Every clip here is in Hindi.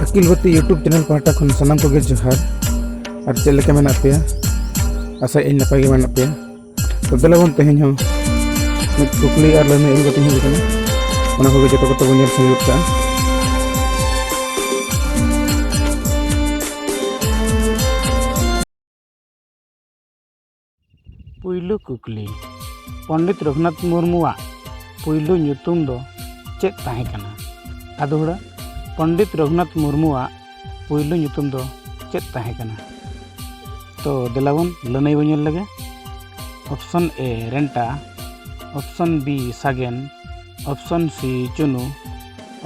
अकिलवती यूट्यूब चैनल पाटा खन सानाम को जोहार और चल लेके मेना पे आशा इन नपाय के मेना पे तो देला बन तेहन हो मित कुकली और लने इन गति ही कना ओना को जतो को बन संयुक्त का पुइलु कुकली पंडित रघुनाथ मुर्मुआ पुइलु ᱧᱩᱛᱩᱢ दो चेत ताहे कना आदोड़ा पंडित रघुनाथ मुर्मुआ पुइलु ᱧᱩᱛᱩᱢ दो चेत ताहे कना तो देलावन लनई बन लगे ऑप्शन ए रेंटा, ऑप्शन बी सागेन, ऑप्शन सी चुनु,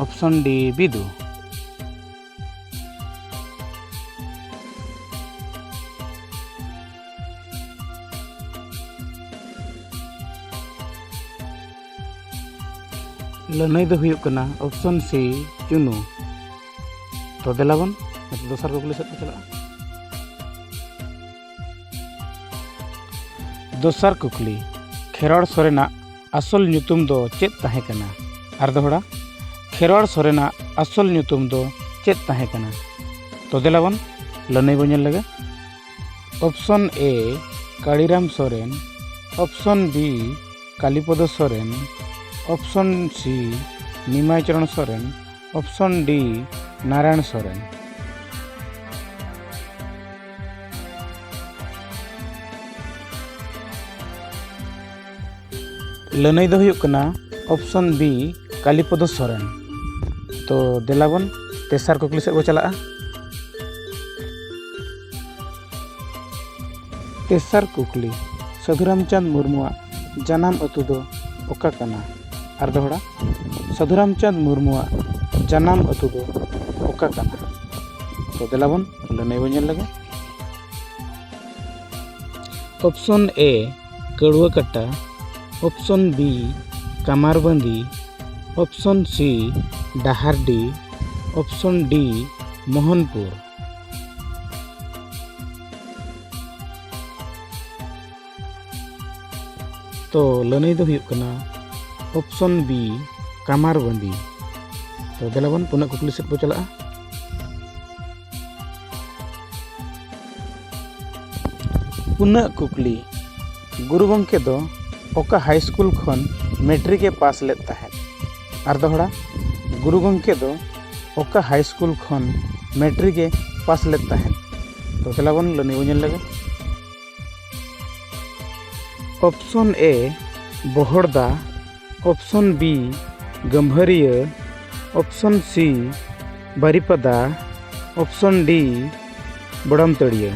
ऑप्शन डी बिदु। लनई दो हुयुक कना ऑप्शन सी चुनु। तो देलावन दोसर कुकली सेट चला दोसर कुकली खेरड़ सोरेना असल ᱧᱩᱛᱩᱢ दो चेत ताहे कना आर दोहड़ा खेरड़ सोरेना असल ᱧᱩᱛᱩᱢ दो चेत ताहे कना तो देलावन लनई बन लगे option A Kaliram Soren, option B Kalipada Soren, option C Nimai Charan Soren, option D Narayan Soren. लनई दो हुयुक कना ऑप्शन बी कालीपद सोरेन। तो देलावन तेसार कुकली से बो चला तेसार कुकली साधुरामचंद मुर्मुआ जनाम अतु दो ओका कना आर दोहड़ा साधुरामचंद मुर्मुआ जनाम अतु दो ओका कना तो देलावन लनई बन लगे ऑप्शन ए कड़ुआ कट्टा, option B Kamarbandi, option C डाहारडी, ऑप्शन डी मोहनपुर। तो लनई दो हुयुक कना ऑप्शन बी कामारबंदी। तो देलावन पुनः कुकली सेट बो चला पुनः कुकली गुरु गंके दो ओका हाई स्कूल खन मैट्रिक पास लेत ताहेन आर दोहड़ा गुरु गंके दो ओका हाई स्कूल खन मैट्रिक पास लेत ताहेन तो देलावन लनई बन लगे ऑप्शन ए बोहड़दा, option B Gambharia, option C Baripada, option D बड़मतड़िया।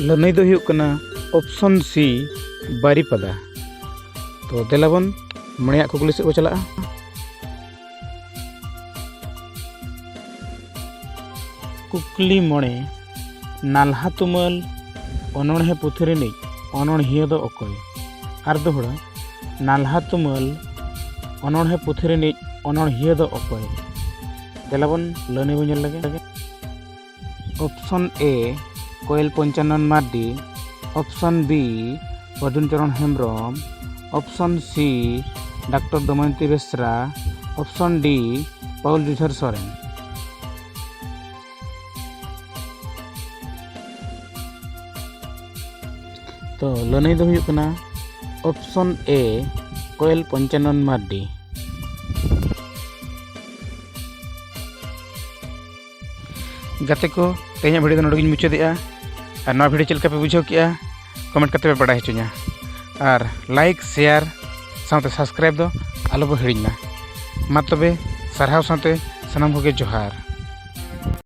लनई दो हुयुक कना ऑप्शन सी बारीपदा। तो देलावन मणिया कुकली से बो चला कुकली मणे नाल्हा तुमल अनोढ़े पुथी रिनिज अनोढ़िया दो अकय आर दोहड़ा नाल्हा तुमल अनोढ़े पुथी रिनिज अनोढ़िया दो अकय देलावन लनई बन लगे option A Koyal Panchanan Mardi, option B Padun Charan Hembram, option C doctor Damayanti Besra, option D Paul Jujhar Soren. तो लनई दो हुयुक कना ऑप्शन ए कोयल पंचानन मार्डी। गाते को तेज भिडियो नोड़ मुचादा और नवा भिडियो चलका पे बुझाव किया कमेंट करते पे बड़ा हचुना और लाइक शेयर साथ सब्सक्राइब दो आलो बो हिड़ीना मा तबे सारहाव साथे सनाम कोगे जोहार।